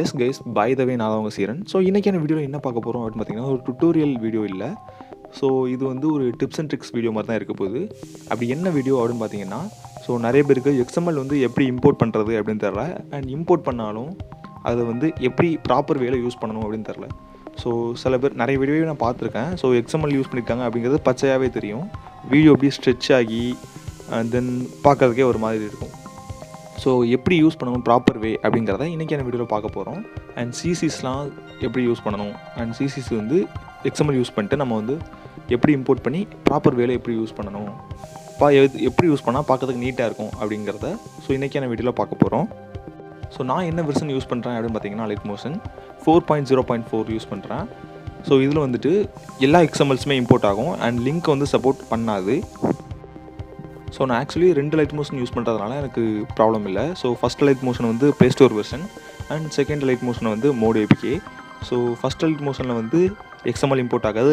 S guys, by the வே நான் தான் உங்கள் சீரன். ஸோ இன்றைக்கான வீடியோவில் என்ன பார்க்க போகிறோம் அப்படின்னு பார்த்தீங்கன்னா, ஒரு டுட்டோரியல் வீடியோ இல்லை. ஸோ இது வந்து ஒரு டிப்ஸ் அண்ட் ட்ரிக்ஸ் வீடியோ மாதிரி தான் இருக்க போகுது. அப்படி என்ன வீடியோ அப்படின்னு பார்த்தீங்கன்னா, ஸோ நிறைய பேருக்கு XML வந்து எப்படி இம்போர்ட் பண்ணுறது அப்படின்னு தெரில. அண்ட் இம்போர்ட் பண்ணாலும் அதை வந்து எப்படி ப்ராப்பர் வேலை யூஸ் பண்ணணும் அப்படின்னு தெரில. ஸோ சில பேர் நிறைய வீடியோவே நான் பார்த்துருக்கேன். ஸோ XML யூஸ் பண்ணியிருக்காங்க அப்படிங்கிறது பச்சையாகவே தெரியும். வீடியோ எப்படி ஸ்ட்ரெச் ஆகி தென் பார்க்குறதுக்கே ஒரு மாதிரி இருக்கும். ஸோ எப்படி யூஸ் பண்ணணும் ப்ராப்பர் வே அப்படிங்கிறத இன்றைக்கான வீடியோவில் பார்க்க போகிறோம். அண்ட் சிசிஸ்லாம் எப்படி யூஸ் பண்ணணும், அண்ட் சிசிஸ் வந்து XML யூஸ் பண்ணிட்டு நம்ம வந்து எப்படி இம்போர்ட் பண்ணி ப்ராப்பர் வேலை எப்படி யூஸ் பண்ணணும், எப்படி யூஸ் பண்ணால் பார்க்கறதுக்கு நீட்டாக இருக்கும் அப்படிங்கிறத ஸோ இன்றைக்கான வீடியோவில் பார்க்க போகிறோம். ஸோ நான் என்ன வெர்ஷன் யூஸ் பண்ணுறேன் அப்படின்னு பார்த்தீங்கன்னா, Alight மோஷன் 4.0.4 யூஸ் பண்ணுறேன். ஸோ இதில் வந்துட்டு எல்லா XMLஸுமே இம்போர்ட் ஆகும் அண்ட் லிங்க் வந்து சப்போர்ட் பண்ணாது. ஸோ நான் ஆக்சுவலி 2 Alight மோஷன் யூஸ் பண்ணுறதுனால எனக்கு ப்ராப்ளம் இல்லை. ஸோ ஃபஸ்ட் Alight மோஷன் வந்து play store version and second Alight motion வந்து mod APK. So first Alight மோஷனில் வந்து XML இம்போர்ட் ஆகாது,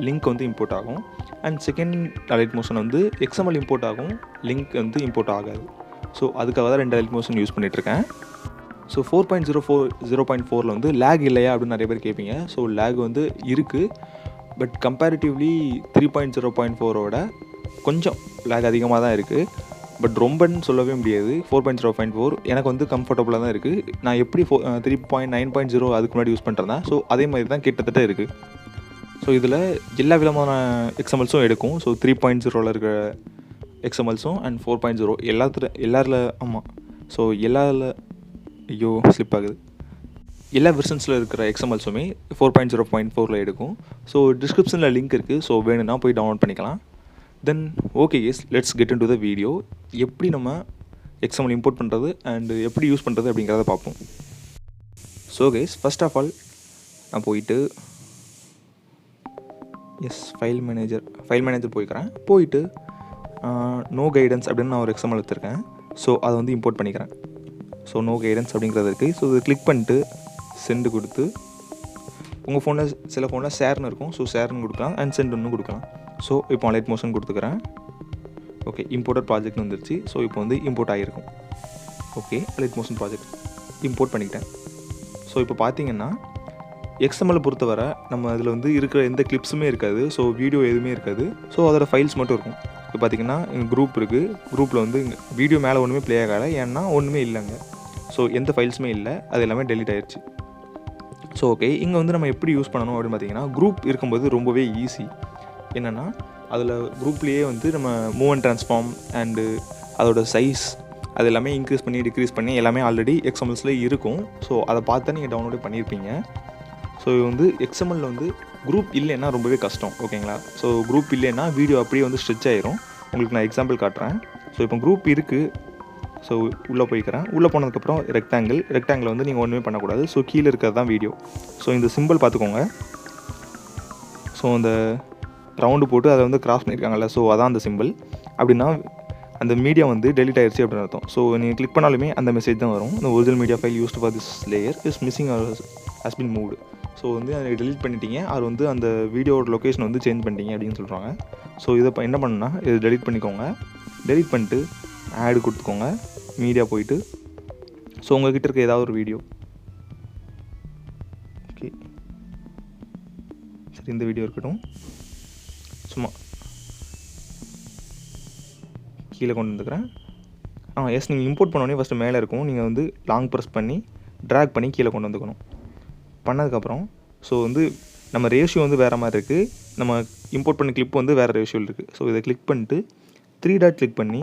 லிங்க் வந்து இம்போர்ட் ஆகும். அண்ட் செகண்ட் Alight மோஷன் வந்து XML இம்போர்ட் ஆகும், லிங்க் வந்து இம்போர்ட் ஆகாது. ஸோ அதுக்காக தான் 2 Alight மோஷன் யூஸ் பண்ணிகிட்ருக்கேன். ஸோ 4.0.4 வந்து லேக் இல்லையா அப்படின்னு நிறைய பேர் கேட்பீங்க. ஸோ லேக் வந்து இருக்குது, பட் கம்பேரிட்டிவ்லி 3.0.4 கொஞ்சம் லேக் அதிகமாக தான் இருக்குது. பட் ரொம்பன்னு சொல்லவே முடியாது. 4.0.4 எனக்கு வந்து கம்ஃபர்டபுளாக தான் இருக்குது. நான் எப்படி 3.9.0 அதுக்கு முன்னாடி யூஸ் பண்ணுறேன். ஸோ அதே மாதிரி தான் கிட்டத்தட்ட இருக்குது. ஸோ இதில் எல்லா விதமான XMLஸும் எடுக்கும். ஸோ 3.0 இருக்கிற XMLஸும் அண்ட் 4.0 எல்லாரில் ஆமாம். ஸோ ஸ்லிப் ஆகுது. எல்லா வெர்ஷன்ஸில் இருக்கிற XMLஸுமே 4.0.4 எடுக்கும். ஸோ டிஸ்கிரிப்ஷனில் லிங்க் இருக்குது. ஸோ வேணும்னா போய் டவுன்லோட் பண்ணிக்கலாம். Then okay guys, let's get into the video. எப்படி நம்ம XML இம்போர்ட் பண்ணுறது அண்டு எப்படி யூஸ் பண்ணுறது அப்படிங்கிறத பார்ப்போம். So guys, first of all நான் போயிட்டு ஃபைல் மேனேஜர் போயிட்டு நோ கைடன்ஸ் அப்படின்னு நான் ஒரு XML எடுத்திருக்கேன். ஸோ அதை வந்து இம்போர்ட் பண்ணிக்கிறேன். ஸோ நோ கைடன்ஸ் அப்படிங்கிறது இருக்குது. ஸோ இதை கிளிக் பண்ணிட்டு சென்டு கொடுத்து, உங்கள் ஃபோனில் சில ஃபோனில் ஷேர்னு இருக்கும். ஸோ ஷேர்னு கொடுக்கலாம் அண்ட் சென்டுன்னு கொடுக்கலாம். ஸோ இப்போ Alight மோஷன் கொடுத்துக்கிறேன். ஓகே, இம்போர்ட்டட் ப்ராஜெக்ட்னு வந்துருச்சு. ஸோ இப்போ வந்து இம்போர்ட் ஆகிருக்கும். Okay, Alight motion project import பண்ணிக்கிட்டேன். ஸோ இப்போ பார்த்தீங்கன்னா XML பொறுத்தவரை நம்ம அதில் வந்து இருக்கிற எந்த கிளிப்ஸுமே இருக்காது. ஸோ வீடியோ எதுவுமே இருக்காது. ஸோ அதோட ஃபைல்ஸ் மட்டும் இருக்கும். இப்போ பார்த்தீங்கன்னா இங்கே குரூப் இருக்குது. குரூப்பில் வந்து வீடியோ மேலே ஒன்றுமே ப்ளே ஆகலை, ஏன்னா ஒன்றுமே இல்லைங்க. ஸோ எந்த ஃபைல்ஸுமே இல்லை, அது எல்லாமே டெலீட் ஆயிடுச்சு. ஸோ ஓகே, இங்கே வந்து நம்ம எப்படி யூஸ் பண்ணணும் அப்படின்னு பார்த்தீங்கன்னா, குரூப் இருக்கும்போது ரொம்பவே ஈஸி. என்னென்னா அதில் குரூப்லேயே வந்து நம்ம மூவ் அண்ட் ட்ரான்ஸ்ஃபார்ம் அண்டு அதோட சைஸ் அது எல்லாமே இன்க்ரீஸ் பண்ணி டிக்ரீஸ் பண்ணி எல்லாமே ஆல்ரெடி XMLஸில் இருக்கும். ஸோ அதை பார்த்து நீங்கள் டவுன்லோடே பண்ணியிருப்பீங்க. ஸோ வந்து XMLல வந்து குரூப் இல்லைன்னா ரொம்பவே கஷ்டம். ஓகேங்களா? ஸோ குரூப் இல்லைன்னா வீடியோ அப்படியே வந்து ஸ்ட்ரெச் ஆயிரும். உங்களுக்கு நான் எக்ஸாம்பிள் காட்டுறேன். ஸோ இப்போ குரூப் இருக்குது. ஸோ உள்ளே போய்க்கிறேன். உள்ளே போனதுக்கப்புறம் ரெக்டாங்கிள் வந்து நீங்கள் ஒன்றுமே பண்ணக்கூடாது. ஸோ கீழே இருக்கிறது தான் வீடியோ. ஸோ இந்த சிம்பிள் பார்த்துக்கோங்க. ஸோ அந்த ரவுண்டு போட்டு அதை வந்து கிராஸ் பண்ணியிருக்காங்கல்ல, ஸோ அதான் அந்த சிம்பிள். அப்படின்னா அந்த மீடியா வந்து டெலிட் ஆயிடுச்சு அப்படின்னு அர்த்தம். ஸோ நீங்கள் கிளிக் பண்ணாலுமே அந்த மெசேஜ் தான் வரும். இந்த original media file used for this layer is missing or has been moved. ஸோ வந்து அதை டெலிட் பண்ணிட்டீங்க, அது வந்து அந்த வீடியோட லொக்கேஷன் வந்து சேஞ்ச் பண்ணிட்டீங்க அப்படின்னு சொல்கிறாங்க. ஸோ இதை என்ன பண்ணுன்னா, இதை டெலிட் பண்ணிக்கோங்க. டெலிட் பண்ணிட்டு ஆடு கொடுத்துக்கோங்க. மீடியா போயிட்டு ஸோ உங்கள்கிட்ட இருக்க ஏதாவது ஒரு வீடியோ, ஓகே சரி இந்த வீடியோ இருக்கட்டும், சும்மா கீழே கொண்டு வந்துக்கிறேன். எஸ், நீங்கள் இம்போர்ட் பண்ணோடனே ஃபஸ்ட்டு மேலே இருக்கும். நீங்கள் வந்து லாங் ப்ரெஸ் பண்ணி ட்ராக் பண்ணி கீழே கொண்டு வந்துக்கணும். பண்ணதுக்கப்புறம் ஸோ வந்து நம்ம ரேஷியோ வந்து வேறு மாதிரி இருக்குது. நம்ம இம்போர்ட் பண்ண கிளிப் வந்து வேறு ரேஷியோவில் இருக்குது. ஸோ இதை கிளிக் பண்ணிட்டு 3 டாட் கிளிக் பண்ணி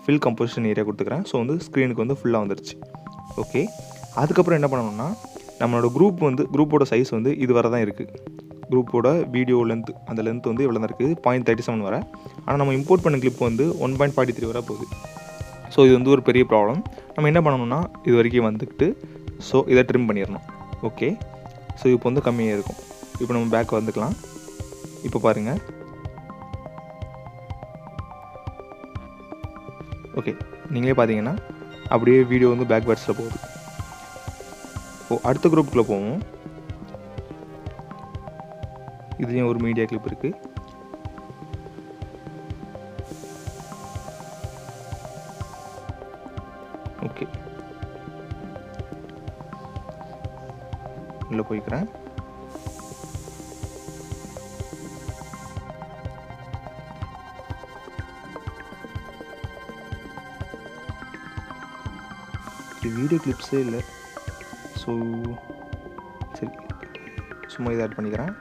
ஃபில் கம்போசிஷன் ஏரியா கொடுத்துக்கிறேன். ஸோ வந்து ஸ்க்ரீனுக்கு வந்து ஃபுல்லாக வந்துருச்சு. ஓகே, அதுக்கப்புறம் என்ன பண்ணணும்னா, நம்மளோட குரூப்போட சைஸ் வந்து இது வரை தான் இருக்குது. குரூப்போட வீடியோ லென்த், அந்த லென்த் வந்து இவ்வளோ தான் இருக்குது, 0.37 வரை. ஆனால் நம்ம இம்போர்ட் பண்ண கிளிப் வந்து 1.43 வரை போகுது. ஸோ இது வந்து ஒரு பெரிய ப்ராப்ளம். நம்ம என்ன பண்ணணும்னா, இது வரைக்கும் வந்துக்கிட்டு ஸோ இதை ட்ரிம் பண்ணிடணும். ஓகே, ஸோ இப்போ வந்து கம்மியாக இருக்கும். இப்போ நம்ம பேக் வந்துக்கலாம். இப்போ பாருங்கள். ஓகே, நீங்களே பார்த்தீங்கன்னா அப்படியே வீடியோ வந்து பேக் வேர்ட்ஸில் போகுது. அடுத்த குரூப்புக்குள்ளே போவோம். இதுலேயும் ஒரு மீடியா கிளிப் இருக்குது. ஓகே, உள்ளே போய்க்கிறேன். வீடியோ கிளிப்ஸே இல்லை. ஸோ சரி, சும்மா இதை ஆட் பண்ணிக்கிறேன்.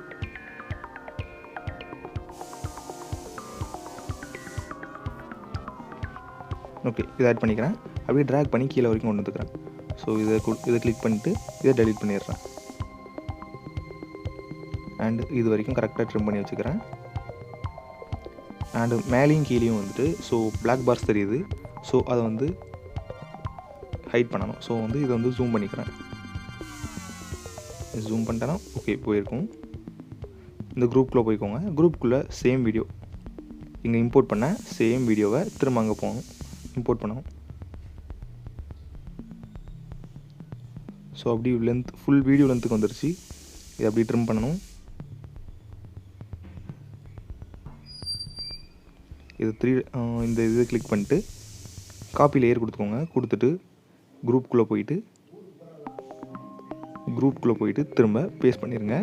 ஓகே, இதை ஆட் பண்ணிக்கிறேன். அப்படியே ட்ராக் பண்ணி கீழே வரைக்கும் கொண்டு வந்துக்கிறேன். ஸோ இதை கிளிக் பண்ணிவிட்டு இதை டெலீட் பண்ணிடுறேன். அண்டு இது வரைக்கும் கரெக்டாக ட்ரிம் பண்ணி வச்சுக்கிறேன். அண்டு மேலேயும் கீழேயும் வந்துட்டு ஸோ பிளாக் பார்ஸ் தெரியுது. ஸோ அதை வந்து ஹைட் பண்ணணும். ஸோ வந்து இதை வந்து ஜூம் பண்ணிக்கிறேன். ஜூம் பண்ணிட்டேன்னா ஓகே போயிருக்கும். இந்த குரூப்பில் போய்க்கோங்க. குரூப்புக்குள்ளே சேம் வீடியோ இங்கே இம்போர்ட் பண்ண சேம் வீடியோவை திரும்ப அங்கே போகணும், இம்போர்ட் பண்ணணும். ஸோ அப்படி லென்த் ஃபுல் வீடியோ லென்த்துக்கு வந்துருச்சு. இது அப்படி ட்ரிம் பண்ணணும். இது இந்த இதை கிளிக் பண்ணிட்டு காப்பி லேயர் கொடுத்துக்கோங்க. கொடுத்துட்டு குரூப்புக்குள்ளே போயிட்டு திரும்ப பேஸ்ட் பண்ணிடுங்க.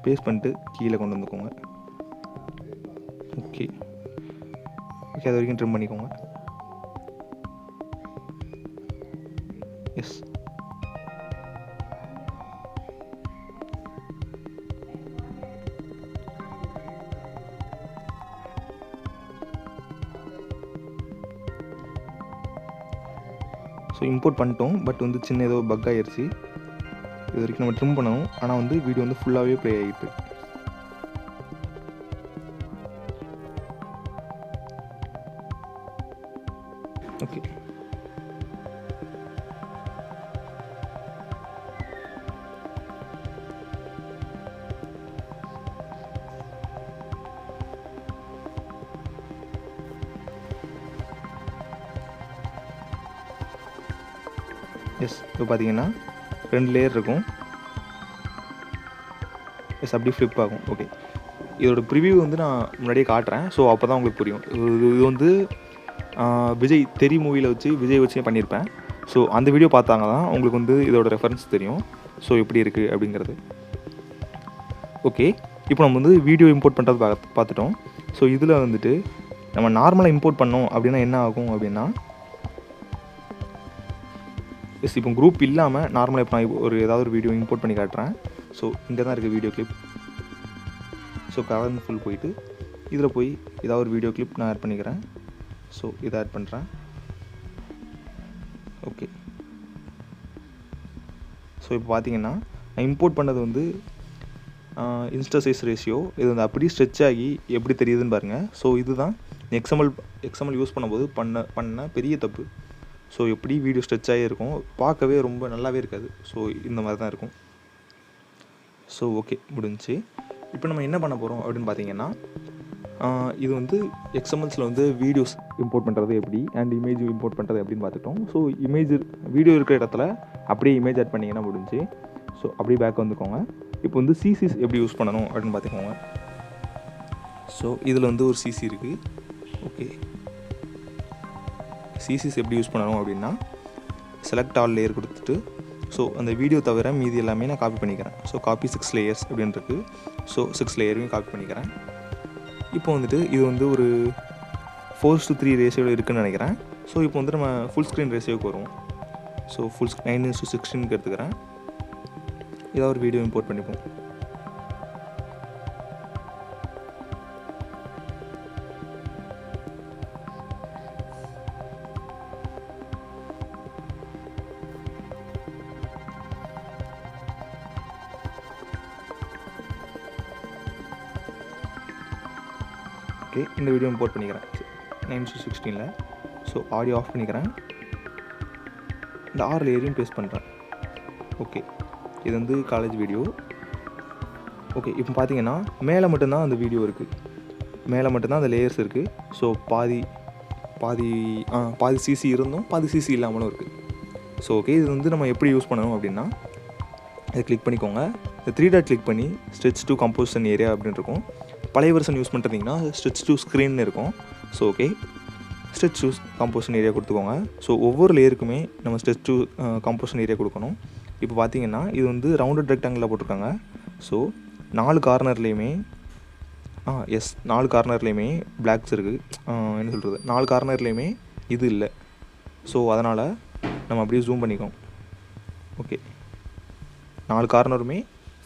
பேஸ்ட் பண்ணிட்டு கீழே கொண்டு வந்துக்கோங்க. ஓகே, அது வரைக்கும் ட்ரிம் பண்ணிக்கோங்க. எஸ், ஸோ இம்போர்ட் பண்ணிட்டோம். பட் வந்து சின்ன ஏதோ பக் ஆகிடுச்சு. இது வரைக்கும் நம்ம ட்ரிம் பண்ணணும். ஆனால் வந்து வீடியோ வந்து ஃபுல்லாகவே ப்ளே ஆகிட்டு. ஓகே, எஸ், இப்போ பார்த்தீங்கன்னா 2 லேயர் இருக்கும். எஸ், அப்படி ஃப்ளிப் ஆகும். ஓகே, இதோட ப்ரிவியூ வந்து நான் முன்னாடியே காட்டுறேன். ஸோ அப்போ தான் உங்களுக்கு புரியும். இது வந்து விஜய் தெரி மூவியில் வச்சு விஜய் வச்சு பண்ணியிருப்பேன். ஸோ அந்த வீடியோ பார்த்தாங்க தான் உங்களுக்கு வந்து இதோட ரெஃபரன்ஸ் தெரியும். ஸோ எப்படி இருக்குது அப்படிங்கிறது. ஓகே, இப்போ நம்ம வந்து வீடியோ இம்போர்ட் பண்ணுறது பார்த்துட்டோம். ஸோ இதில் வந்துட்டு நம்ம நார்மலாக இம்போர்ட் பண்ணோம் அப்படின்னா என்ன ஆகும் அப்படின்னா, எஸ், இப்போ குரூப் இல்லாமல் நார்மலாக இப்போ நான் ஏதாவது ஒரு வீடியோ இம்போர்ட் பண்ணி காட்டுறேன். ஸோ இங்கே தான் இருக்குது video clip. So colour full போயிட்டு இதில் போய் ஏதாவது ஒரு வீடியோ கிளிப் நான் ஆட் பண்ணிக்கிறேன். ஸோ இதை ஆட் பண்ணுறேன். ஓகே, ஸோ இப்போ பார்த்தீங்கன்னா நான் இம்போர்ட் பண்ணது வந்து இன்ஸ்டா சைஸ் ரேஷியோ. இது வந்து அப்படியே ஸ்ட்ரெச் ஆகி எப்படி தெரியுதுன்னு பாருங்கள். ஸோ இதுதான் எக்ஸ்எம்எல் யூஸ் பண்ணும்போது பண்ண பெரிய தப்பு. ஸோ எப்படி வீடியோ ஸ்ட்ரெச் ஆகி இருக்கும், பார்க்கவே ரொம்ப நல்லாவே இருக்காது. ஸோ இந்த மாதிரி தான் இருக்கும். ஸோ ஓகே, முடிஞ்சிச்சு. இப்போ நம்ம என்ன பண்ண போகிறோம் அப்படின்னு பார்த்தீங்கன்னா, இது வந்து எக்ஸ்எம்எல்ஸில் வந்து வீடியோஸ் இம்போர்ட் பண்ணுறது எப்படி அண்ட் இமேஜ் இம்போர்ட் பண்ணுறது எப்படின்னு பார்த்துட்டோம். ஸோ வீடியோ இருக்கிற இடத்துல அப்படியே இமேஜ் ஆட் பண்ணிங்கன்னா முடிஞ்சு. ஸோ அப்படியே பேக் வந்துக்கோங்க. இப்போ வந்து சிசிஸ் எப்படி யூஸ் பண்ணணும் அப்படின்னு பார்த்துக்கோங்க. ஸோ இதில் வந்து ஒரு சிசி இருக்குது. ஓகே, சிசிஸ் எப்படி யூஸ் பண்ணணும் அப்படின்னா, செலக்ட் ஆல் லேயர் கொடுத்துட்டு ஸோ அந்த வீடியோ தவிர மீதி எல்லாமே நான் காப்பி பண்ணிக்கிறேன். ஸோ காப்பி 6 லேயர்ஸ் அப்படின்னு இருக்குது. ஸோ 6 லேயரையும் காப்பி பண்ணிக்கிறேன். இப்போ வந்துட்டு இது வந்து ஒரு 4:3 ரேஷியோவில் இருக்குதுன்னு நினைக்கிறேன். ஸோ இப்போ வந்து நம்ம ஃபுல் ஸ்க்ரீன் ரேஷியோவுக்கு வருவோம். ஸோ 9:16 எடுத்துக்கிறேன். ஏதாவது ஒரு வீடியோ இம்போர்ட் பண்ணிப்போம். ஓகே, இந்த வீடியோ இம்போர்ட் பண்ணிக்கிறேன் 9:16. ஸோ ஆடியோ ஆஃப் பண்ணிக்கிறேன். இந்த 6 லேயரையும் பேஸ்ட் பண்ணுறேன். ஓகே, இது வந்து காலேஜ் வீடியோ. ஓகே, இப்போ பார்த்தீங்கன்னா மேலே மட்டும்தான் அந்த வீடியோ இருக்குது. மேலே மட்டும்தான் அந்த லேயர்ஸ் இருக்குது. ஸோ பாதி சிசி இருந்தும் பாதி சிசி இல்லாமலும் இருக்குது. ஸோ ஓகே, இது வந்து நம்ம எப்படி யூஸ் பண்ணணும் அப்படின்னா, இதை கிளிக் பண்ணிக்கோங்க. இந்த 3 டாட் கிளிக் பண்ணி ஸ்ட்ரெச் டு கம்போசிஷன் ஏரியா அப்படின்னு இருக்கும். பழைய வெர்ஷன் யூஸ் பண்ணுறீங்கன்னா ஸ்ட்ரெச் டு ஸ்க்ரீன் இருக்கும். So okay, stretch to composition area கொடுத்துக்கோங்க. ஸோ ஒவ்வொரு லேயருக்குமே நம்ம ஸ்ட்ரெச் டு கம்போசிஷன் ஏரியா கொடுக்கணும். இப்போ பார்த்தீங்கன்னா இது வந்து ரவுண்டட் ரெக்டாங்கிளில் போட்டிருக்காங்க. ஸோ 4 கார்னர்லேயுமே 4 கார்னர்லேயுமே பிளாக்ஸ் இருக்குது. என்ன சொல்கிறது, 4 கார்னர்லேயுமே இது இல்லை. ஸோ அதனால் நம்ம அப்படியே ஜூம் பண்ணிக்கணும். ஓகே, 4 கார்னருமே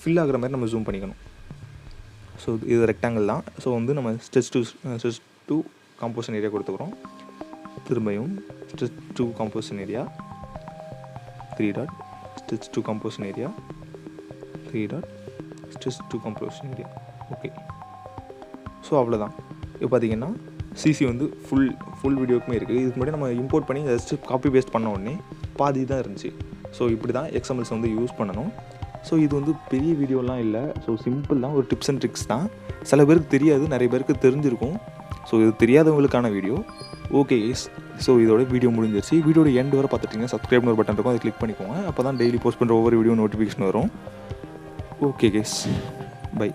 ஃபில் ஆகிற மாதிரி நம்ம ஜூம் பண்ணிக்கணும். ஸோ இது ரெக்டாங்கிள் தான். ஸோ வந்து நம்ம ஸ்டெச் டூ காம்போசிஷன் ஏரியா கொடுத்துக்கிறோம். திரும்பியும் stretch 2 composition area 3 dot, stretch 2 composition area 3 dot, stretch 2 composition area. Okay, so அவ்வளோதான். இப்போ பார்த்தீங்கன்னா சிசி வந்து ஃபுல் வீடியோக்குமே இருக்குது. இதுக்கு முன்னாடி நம்ம இம்போர்ட் பண்ணி ஜஸ்ட்டு காப்பி பேஸ்ட் பண்ண உடனே பாதி தான் இருந்துச்சு. ஸோ இப்படி தான் எக்ஸ்எம்எல்ஸ் வந்து யூஸ் பண்ணணும். ஸோ இது வந்து பெரிய வீடியோலாம் இல்லை. ஸோ சிம்பிள் தான், ஒரு டிப்ஸ் அண்ட் ட்ரிக்ஸ் தான். சில பேருக்கு தெரியாது, நிறைய பேருக்கு தெரிஞ்சிருக்கும். ஸோ இது தெரியாதவங்களுக்கான வீடியோ. ஓகே கேஸ், ஸோ இதோட வீடியோ முடிஞ்சிருச்சு. வீடியோட எண்ட் வரை பார்த்துட்டிங்க, சப்ஸ்கிரைப்னு ஒரு பட்டன் இருக்கும், அதை கிளிக் பண்ணிக்கோங்க. அப்போ தான் டெய்லி போஸ்ட் பண்ணுற ஒவ்வொரு வீடியோ நோட்டிஃபிகேஷன் வரும். Okay guys, by.